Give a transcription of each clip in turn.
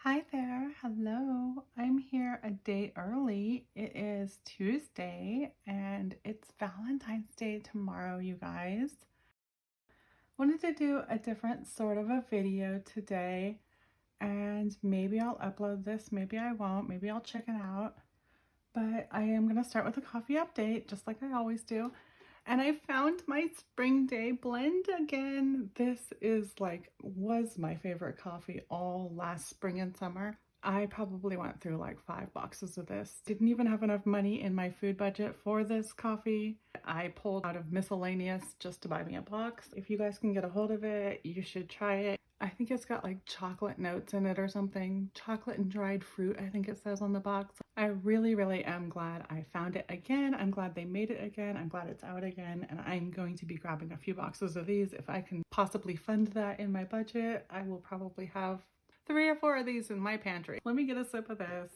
Hi there, hello. I'm here a day early. It is Tuesday and it's Valentine's Day tomorrow, you guys. Wanted to do a different sort of a video today, and maybe I'll upload this, maybe I won't, maybe I'll check it out. But I am going to start with a coffee update, just like I always do. And I found my spring day blend again. This was my favorite coffee all last spring and summer. I probably went through like 5 boxes of this. Didn't even have enough money in my food budget for this coffee. I pulled out of miscellaneous just to buy me a box. If you guys can get a hold of it, you should try it. I think it's got like chocolate notes in it or something. Chocolate and dried fruit, I think it says on the box. I really am glad I found it again. I'm glad they made it again. I'm glad it's out again. And I'm going to be grabbing a few boxes of these. If I can possibly fund that in my budget, I will probably have 3 or 4 of these in my pantry. Let me get a sip of this.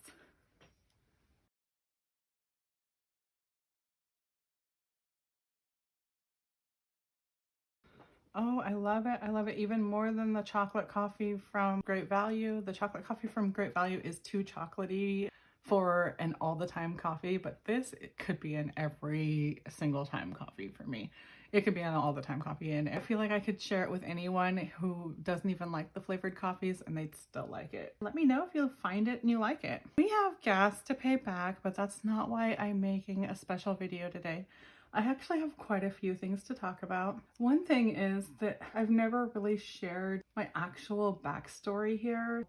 Oh, I love it. I love it even more than the chocolate coffee from Great Value. The chocolate coffee from Great Value is too chocolatey for an all the time coffee, but this, it could be an every single time coffee for me. It could be an all the time coffee, and I feel like I could share it with anyone who doesn't even like the flavored coffees and they'd still like it. Let me know if you find it and you like it. We have gas to pay back, but that's not why I'm making a special video today. I actually have quite a few things to talk about. One thing is that I've never really shared my actual backstory here.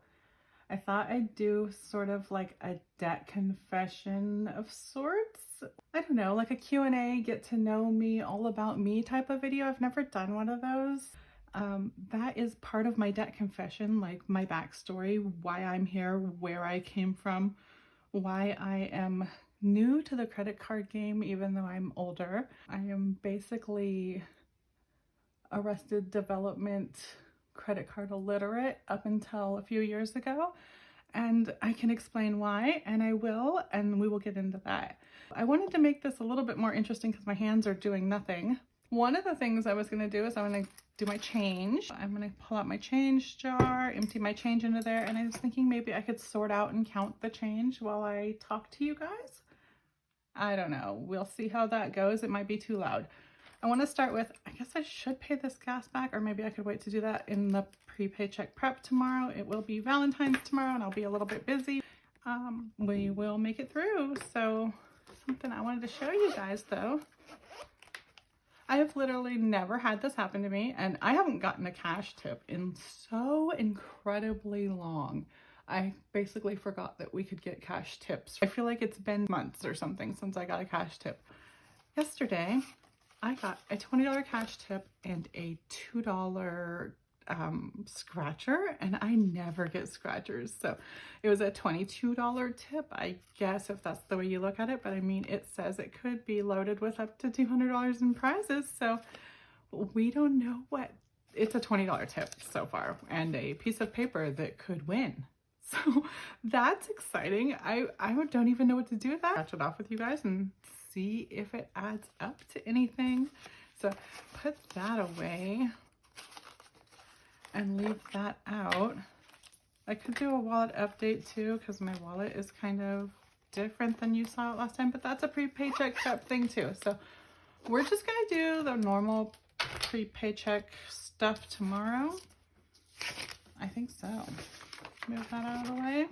I thought I'd do sort of like a debt confession of sorts. I don't know, like a Q&A, get to know me, all about me type of video. I've never done one of those. That is part of my debt confession, like my backstory, why I'm here, where I came from, why I am new to the credit card game even though I'm older. I am basically Arrested Development credit card illiterate up until a few years ago, and I can explain why, and I will, and we will get into that. I wanted to make this a little bit more interesting because my hands are doing nothing. One of the things I was going to do is I'm going to do my change. I'm going to pull out my change jar, empty my change into there, and I was thinking maybe I could sort out and count the change while I talk to you guys. I don't know. We'll see how that goes. It might be too loud. I want to start with, I guess I should pay this gas back, or maybe I could wait to do that in the pre-paycheck prep tomorrow. It will be Valentine's tomorrow and I'll be a little bit busy. We will make it through. So something I wanted to show you guys though. I have literally never had this happen to me, and I haven't gotten a cash tip in so incredibly long. I basically forgot that we could get cash tips. I feel like it's been months or something since I got a cash tip. Yesterday, I got a $20 cash tip and a $2 scratcher, and I never get scratchers. So it was a $22 tip, I guess, if that's the way you look at it. But I mean, it says it could be loaded with up to $200 in prizes. So we don't know what. It's a $20 tip so far and a piece of paper that could win. So that's exciting. I don't even know what to do with that. Scratch it off with you guys and see if it adds up to anything. So put that away and leave that out. I could do a wallet update too, because my wallet is kind of different than you saw it last time, but that's a pre-paycheck prep thing too. So we're just gonna do the normal pre-paycheck stuff tomorrow. I think so. Move that out of the way.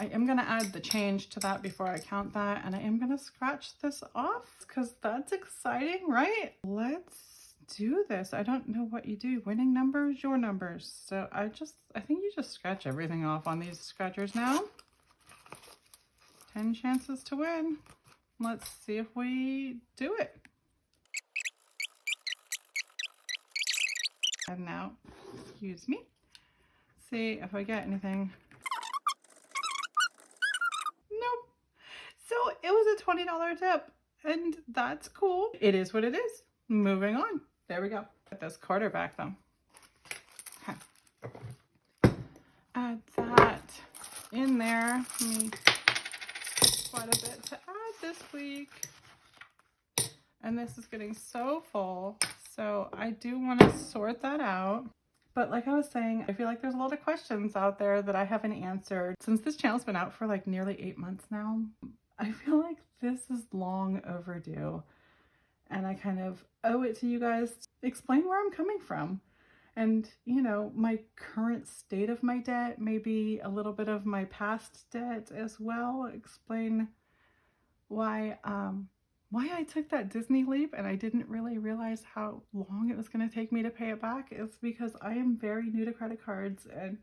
I am going to add the change to that before I count that, and I am going to scratch this off because that's exciting, right? Let's do this. I don't know what you do. Winning numbers, your numbers. So I think you just scratch everything off on these scratchers now. 10 chances to win. Let's see if we do it. And now, excuse me. See if I get anything. Nope. So it was a $20 tip, and that's cool. It is what it is. Moving on. There we go. Put this quarter back though. Okay. Add that in there. Quite a bit to add this week. And this is getting so full. So I do want to sort that out. But like I was saying, I feel like there's a lot of questions out there that I haven't answered. Since this channel's been out for like nearly 8 months now, I feel like this is long overdue. And I kind of owe it to you guys to explain where I'm coming from. And, you know, my current state of my debt, maybe a little bit of my past debt as well. Explain why I took that Disney leap and I didn't really realize how long it was going to take me to pay it back. It's because I am very new to credit cards and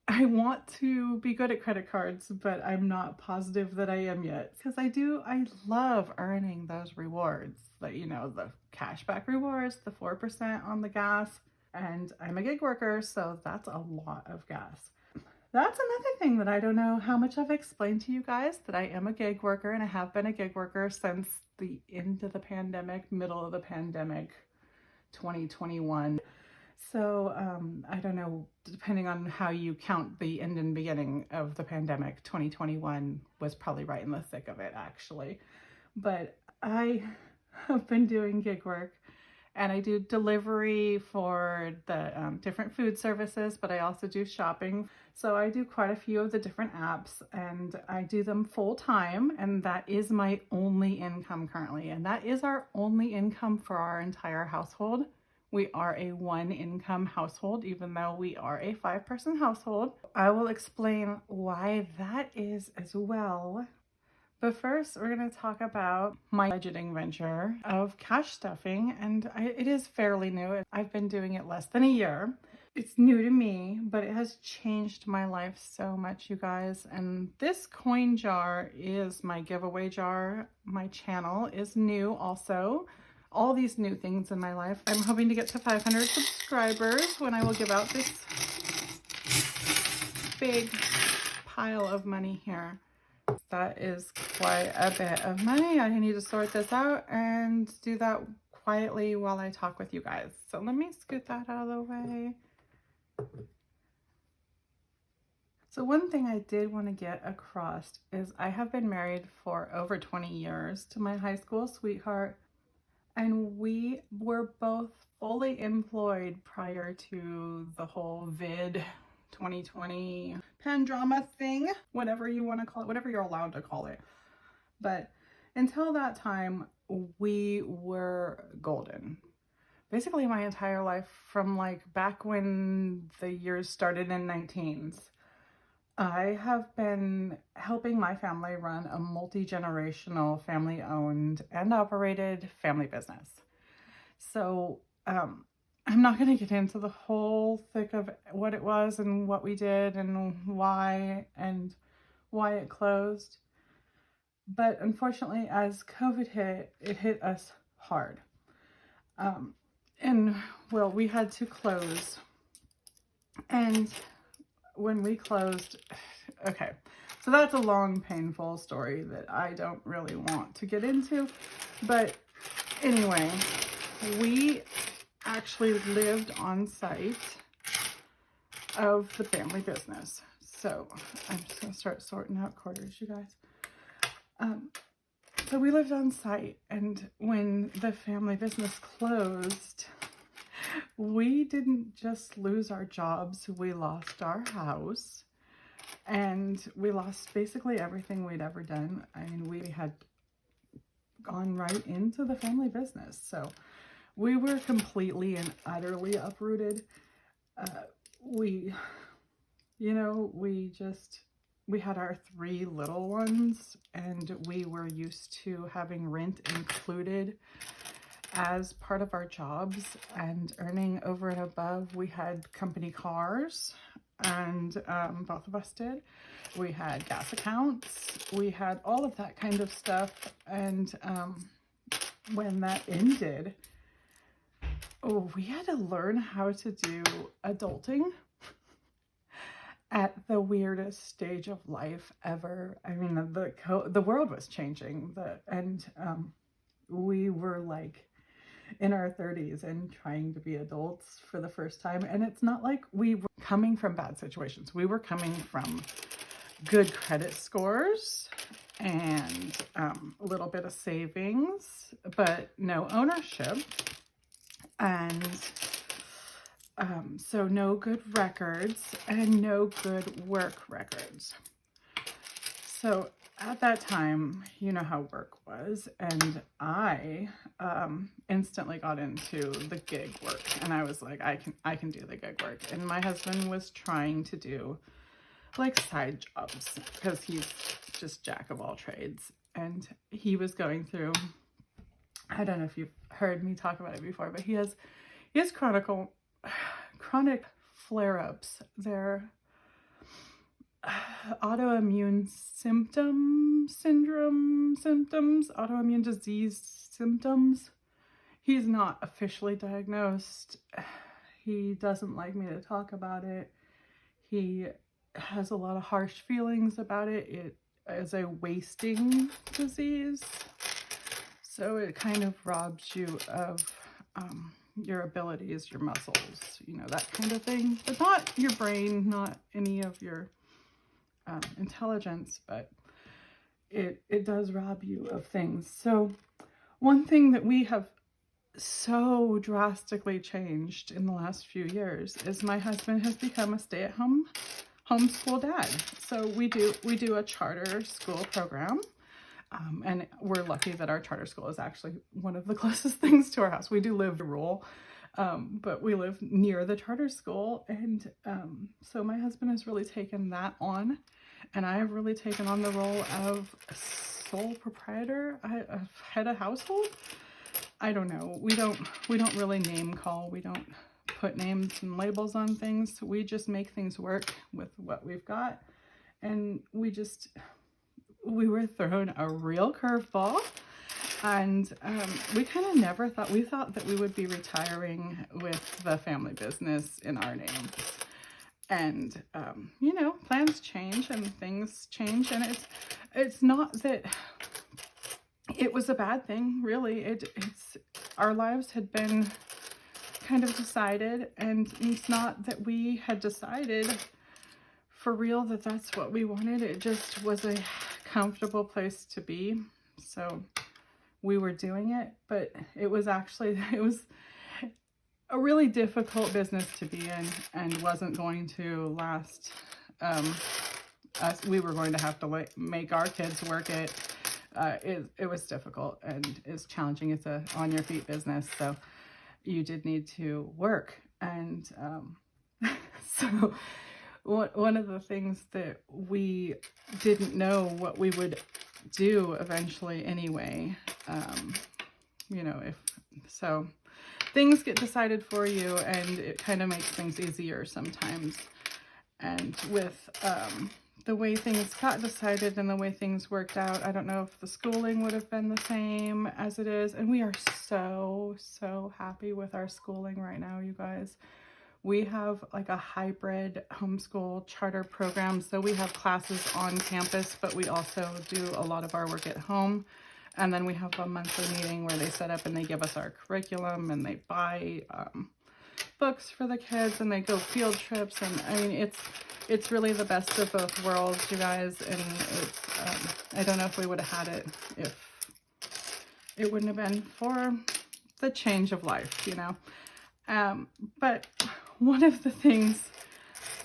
I want to be good at credit cards, but I'm not positive that I am yet. Because I love earning those rewards. Like, you know, the cashback rewards, the 4% on the gas. And I'm a gig worker, so that's a lot of gas. That's another thing that I don't know how much I've explained to you guys, that I am a gig worker and I have been a gig worker since the end of the pandemic, middle of the pandemic, 2021. So I don't know, depending on how you count the end and beginning of the pandemic, 2021 was probably right in the thick of it, actually. But I have been doing gig work and I do delivery for the different food services, but I also do shopping. So I do quite a few of the different apps and I do them full time. And that is my only income currently. And that is our only income for our entire household. We are a one income household, even though we are a 5-person household. I will explain why that is as well. But first, we're going to talk about my budgeting venture of cash stuffing, and it is fairly new. I've been doing it less than a year. It's new to me, but it has changed my life so much, you guys. And this coin jar is my giveaway jar. My channel is new also. All these new things in my life. I'm hoping to get to 500 subscribers when I will give out this big pile of money here. That is quite a bit of money. I need to sort this out and do that quietly while I talk with you guys. So let me scoot that out of the way. So one thing I did want to get across is I have been married for over 20 years to my high school sweetheart. And we were both fully employed prior to the whole vid 2020 pandrama thing, whatever you want to call it, whatever you're allowed to call it. But until that time, we were golden. Basically my entire life, from like back when the years started in 19s, I have been helping my family run a multi-generational, family-owned and operated family business. So I'm not going to get into the whole thick of what it was and what we did and why it closed. But unfortunately, as COVID hit, it hit us hard. And well, we had to close. And when we closed, okay, so that's a long, painful story that I don't really want to get into. But anyway, we actually lived on site of the family business. So I'm just going to start sorting out quarters, you guys. So we lived on site, and when the family business closed, we didn't just lose our jobs, we lost our house, and we lost basically everything we'd ever done. I mean, we had gone right into the family business. So we were completely and utterly uprooted. We had our 3 little ones, and we were used to having rent included as part of our jobs and earning over and above. We had company cars, and both of us did. We had gas accounts. We had all of that kind of stuff. And when that ended, we had to learn how to do adulting at the weirdest stage of life ever. I mean, the world was changing, and we were like in our 30s and trying to be adults for the first time. And it's not like we were coming from bad situations. We were coming from good credit scores and a little bit of savings, but no ownership. And So no good records and no good work records. So at that time, you know how work was, and I instantly got into the gig work, and I was like, I can do the gig work. And my husband was trying to do like side jobs because he's just jack of all trades, and he was going through, I don't know if you've heard me talk about it before, but he has chronic flare-ups. They're autoimmune symptoms, autoimmune disease symptoms. He's not officially diagnosed. He doesn't like me to talk about it. He has a lot of harsh feelings about it. It is a wasting disease. So it kind of robs you of your abilities, your muscles, you know, that kind of thing. But not your brain, not any of your intelligence, but it does rob you of things. So one thing that we have so drastically changed in the last few years is my husband has become a stay-at-home homeschool dad. So we do a charter school program. And we're lucky that our charter school is actually one of the closest things to our house. We do live rural, but we live near the charter school. And so my husband has really taken that on. And I have really taken on the role of sole proprietor, head of household. I don't know. We don't really name call. We don't put names and labels on things. We just make things work with what we've got. And we were thrown a real curveball, and we kind of never thought, we thought that we would be retiring with the family business in our names. And, you know, plans change and things change, and it's not that it was a bad thing, really. It's our lives had been kind of decided, and it's not that we had decided for real that that's what we wanted. It just was a comfortable place to be. So we were doing it, but it was a really difficult business to be in, and wasn't going to last. We were going to have to make our kids work it. It was difficult and it's challenging. It's a on your feet business, so you did need to work. And so one of the things that we didn't know what we would do eventually anyway, you know, so things get decided for you, and it kind of makes things easier sometimes. And with the way things got decided and the way things worked out, I don't know if the schooling would have been the same as it is. And we are so happy with our schooling right now, you guys. We have like a hybrid homeschool charter program. So we have classes on campus, but we also do a lot of our work at home. And then we have a monthly meeting where they set up and they give us our curriculum, and they buy books for the kids, and they go field trips. And I mean, it's really the best of both worlds, you guys. And it's, I don't know if we would have had it if it wouldn't have been for the change of life, you know. But one of the things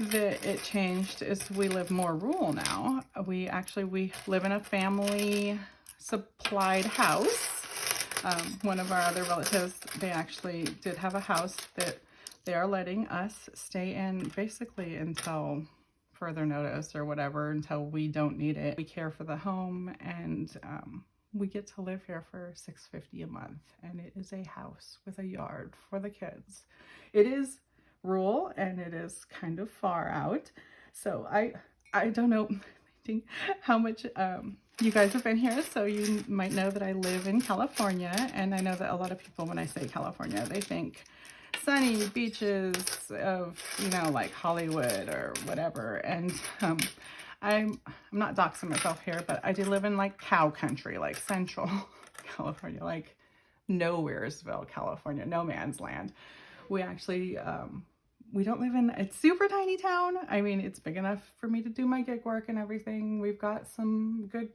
that it changed is we live more rural now. We live in a family supplied house. One of our other relatives, they actually did have a house that they are letting us stay in basically until further notice or whatever, until we don't need it. We care for the home, and we get to live here for $650 a month, and it is a house with a yard for the kids. It is rural and it is kind of far out. So I don't know how much you guys have been here, so you might know that I live in California, and I know that a lot of people, when I say California, they think sunny beaches of, you know, like Hollywood or whatever. And I'm not doxing myself here, but I do live in like cow country, like central California, like Nowheresville, California, no man's land. We actually we don't live in a super tiny town. I mean, it's big enough for me to do my gig work and everything. We've got some good,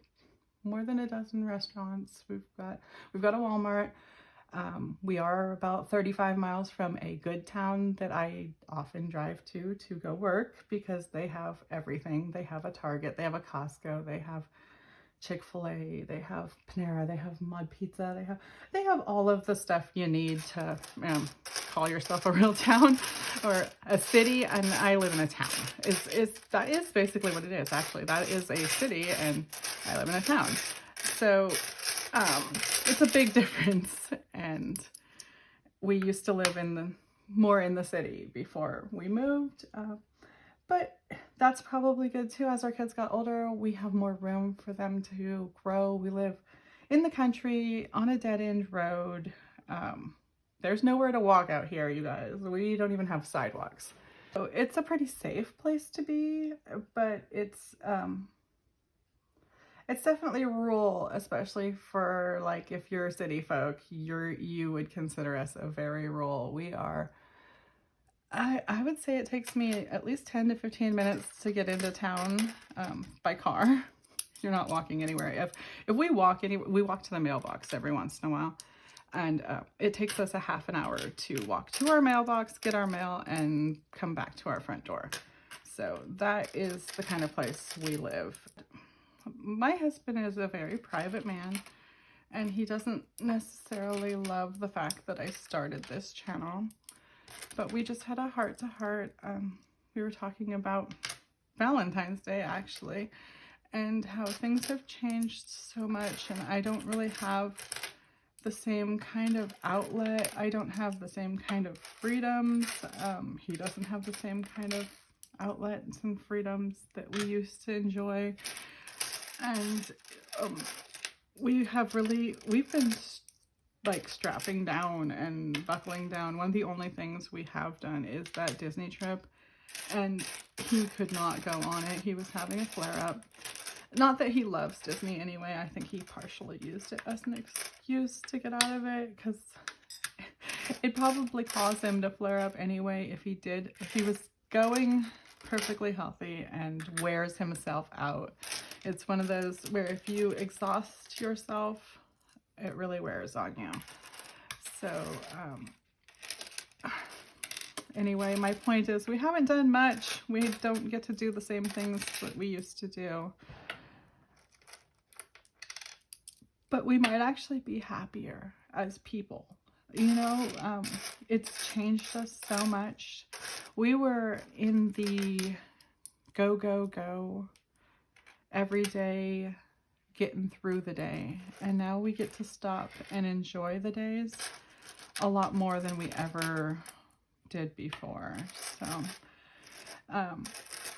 more than a dozen restaurants. We've got a Walmart. We are about 35 miles from a good town that I often drive to go work, because they have everything. They have a Target, they have a Costco, they have Chick-fil-A, they have Panera, they have Mud Pizza, they have all of the stuff you need to call yourself a real town or a city. And I live in a town. That is basically what it is. Actually, that is a city, and I live in a town. So it's a big difference. And we used to live more in the city before we moved. But that's probably good too. As our kids got older, we have more room for them to grow. We live in the country on a dead-end road. There's nowhere to walk out here, you guys. We don't even have sidewalks. So it's a pretty safe place to be, but it's definitely rural, especially for, like, if you're city folk, you would consider us a very rural. We are, I would say it takes me at least 10 to 15 minutes to get into town by car. You're not walking anywhere. If we walk we walk to the mailbox every once in a while, and it takes us a half an hour to walk to our mailbox, get our mail, and come back to our front door. So that is the kind of place we live. My husband is a very private man, and he doesn't necessarily love the fact that I started this channel, but we just had a heart-to-heart. We were talking about Valentine's Day, actually, and how things have changed so much, and I don't really have the same kind of outlet. I don't have the same kind of freedoms. He doesn't have the same kind of outlets and freedoms that we used to enjoy. And we've been like strapping down and buckling down. One of the only things we have done is that Disney trip, and he could not go on it. He was having a flare-up. Not that he loves Disney anyway. I think he partially used it as an excuse to get out of it, because it probably caused him to flare up anyway if he was going perfectly healthy and wears himself out. It's one of those where if you exhaust yourself, it really wears on you. So anyway, my point is, we haven't done much. We don't get to do the same things that we used to do. But we might actually be happier as people. You know, it's changed us so much. We were in the go, go, go every day, getting through the day. And now we get to stop and enjoy the days a lot more than we ever did before. So,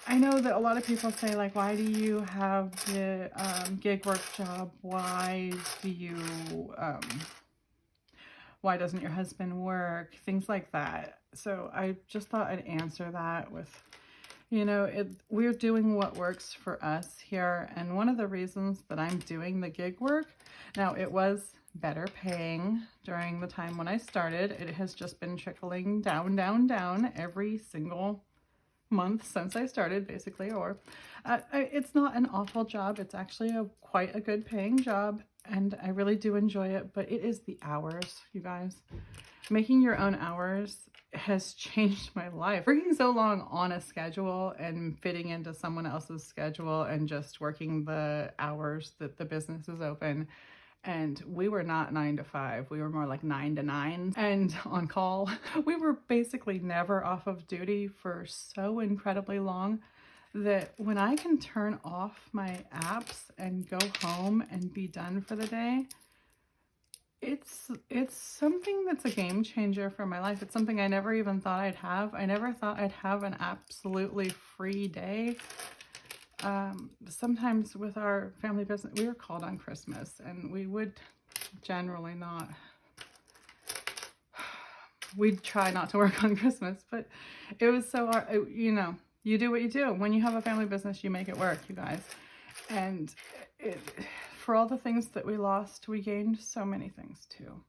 I know that a lot of people say, like, why do you have the gig work job? Why doesn't your husband work? Things like that. So I just thought I'd answer that with, you know, we're doing what works for us here. And one of the reasons that I'm doing the gig work, now it was better paying during the time when I started. It has just been trickling down, down, down every single month since I started, basically. Or it's not an awful job. It's actually quite a good paying job, and I really do enjoy it. But it is the hours, you guys. Making your own hours has changed my life. Working so long on a schedule and fitting into someone else's schedule and just working the hours that the business is open. And we were not 9 to 5. We were more like 9 to 9 and on call. We were basically never off of duty for so incredibly long that when I can turn off my apps and go home and be done for the day, it's something that's a game changer for my life. It's something I never even thought I'd have. I never thought I'd have an absolutely free day. Sometimes with our family business, we were called on Christmas, and we would generally not, we'd try not to work on Christmas, but it was so hard. You know, you do what you do. When you have a family business, you make it work, you guys. And for all the things that we lost, we gained so many things too.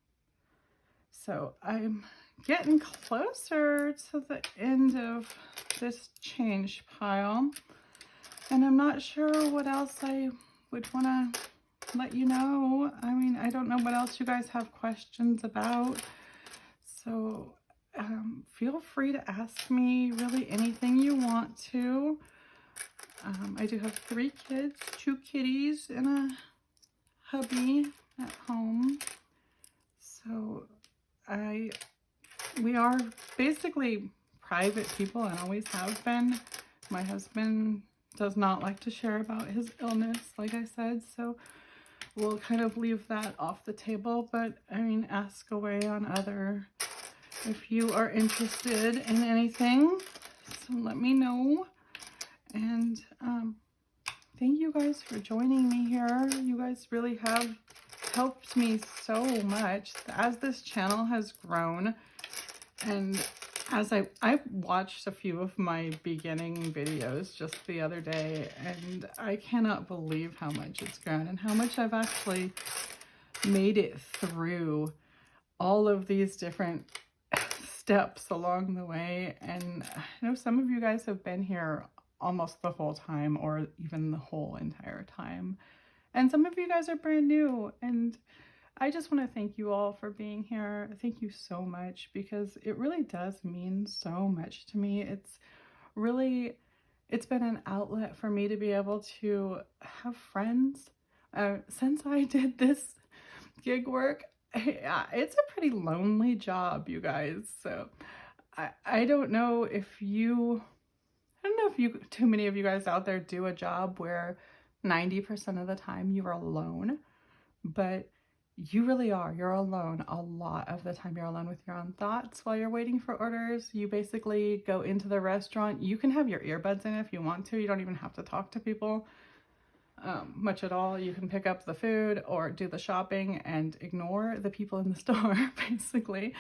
So I'm getting closer to the end of this change pile. And I'm not sure what else I would want to let you know. I mean, I don't know what else you guys have questions about. So feel free to ask me really anything you want to. I do have 3 kids, 2 kitties, and a hubby at home. So we are basically private people and always have been. My husband does not like to share about his illness, like I said, so we'll kind of leave that off the table. But I mean, ask away on other if you are interested in anything, so let me know. And thank you guys for joining me here. You guys really have helped me so much as this channel has grown. And as I watched a few of my beginning videos just the other day, and I cannot believe how much it's grown and how much I've actually made it through all of these different steps along the way. And I know some of you guys have been here almost the whole time, or even the whole entire time, and some of you guys are brand new, and I just want to thank you all for being here. Thank you so much, because it really does mean so much to me. It's been an outlet for me to be able to have friends. Since I did this gig work, it's a pretty lonely job, you guys. So I don't know if too many of you guys out there do a job where 90% of the time you are alone, but you really are. You're alone a lot of the time. You're alone with your own thoughts while you're waiting for orders. You basically go into the restaurant. You can have your earbuds in if you want to. You don't even have to talk to people much at all. You can pick up the food or do the shopping and ignore the people in the store, basically.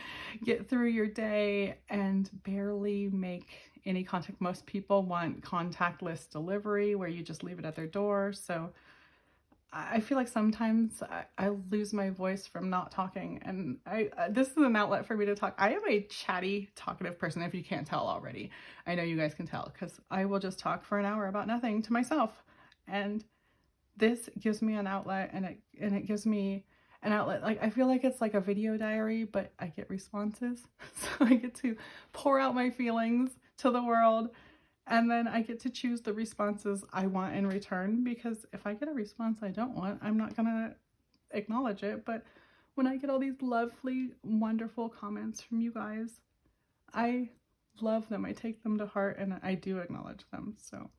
Get through your day and barely make any contact. Most people want contactless delivery where you just leave it at their door. So I feel like sometimes I lose my voice from not talking, and this is an outlet for me to talk. I am a chatty, talkative person, if you can't tell already. I know you guys can tell, because I will just talk for an hour about nothing to myself, and this gives me an outlet, and it gives me an outlet. Like, I feel like it's like a video diary, but I get responses, so I get to pour out my feelings to the world. And then I get to choose the responses I want in return, because if I get a response I don't want, I'm not gonna acknowledge it. But when I get all these lovely, wonderful comments from you guys, I love them. I take them to heart, and I do acknowledge them. So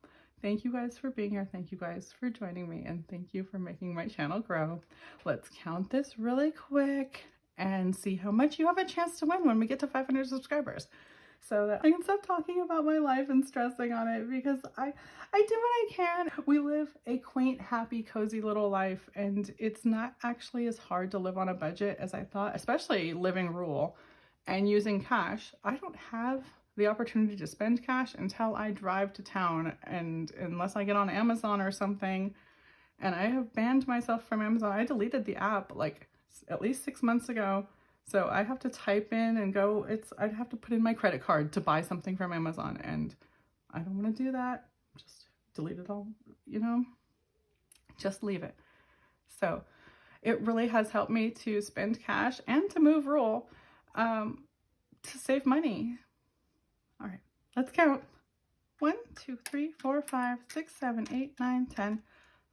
thank you guys for being here. Thank you guys for joining me, and thank you for making my channel grow. Let's count this really quick and see how much you have a chance to win when we get to 500 subscribers, so that I can stop talking about my life and stressing on it, because I do what I can. We live a quaint, happy, cozy little life, and it's not actually as hard to live on a budget as I thought, especially living rural and using cash. I don't have the opportunity to spend cash until I drive to town, and unless I get on Amazon or something. And I have banned myself from Amazon. I deleted the app like at least 6 months ago. So I have to type in and go, I'd have to put in my credit card to buy something from Amazon, and I don't want to do that. Just delete it all, just leave it. So it really has helped me to spend cash and to move rural, to save money. All right, let's count. 1, 2, 3, 4, 5, 6, 7, 8, 9, 10,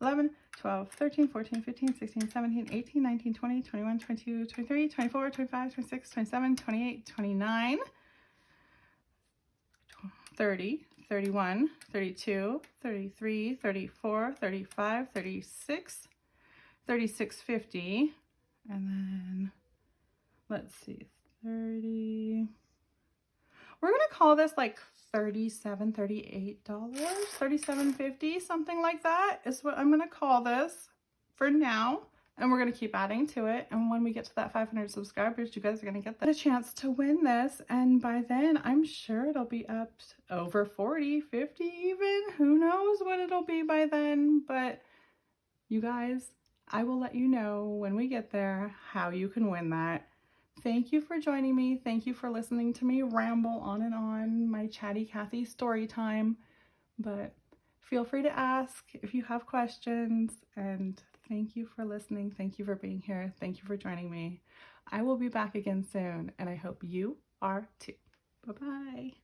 11, 12, 13, 14, 15, 16, 17, 18, 19, 20, 21, 22, 23, 24, 25, 26, 27, 28, 29, 30, 31, 32, 33, 34, 35, 36, 36.50, and then let's see, 30. We're gonna call this like $37, $38, $37.50, something like that is what I'm gonna call this for now. And we're gonna keep adding to it. And when we get to that 500 subscribers, you guys are gonna get a chance to win this. And by then, I'm sure it'll be up over 40, 50 even. Who knows what it'll be by then. But you guys, I will let you know when we get there how you can win that. Thank you for joining me. Thank you for listening to me ramble on and on, my chatty Cathy story time. But feel free to ask if you have questions, and Thank you for listening. Thank you for being here. Thank you for joining me. I will be back again soon, and I hope you are too. Bye-bye.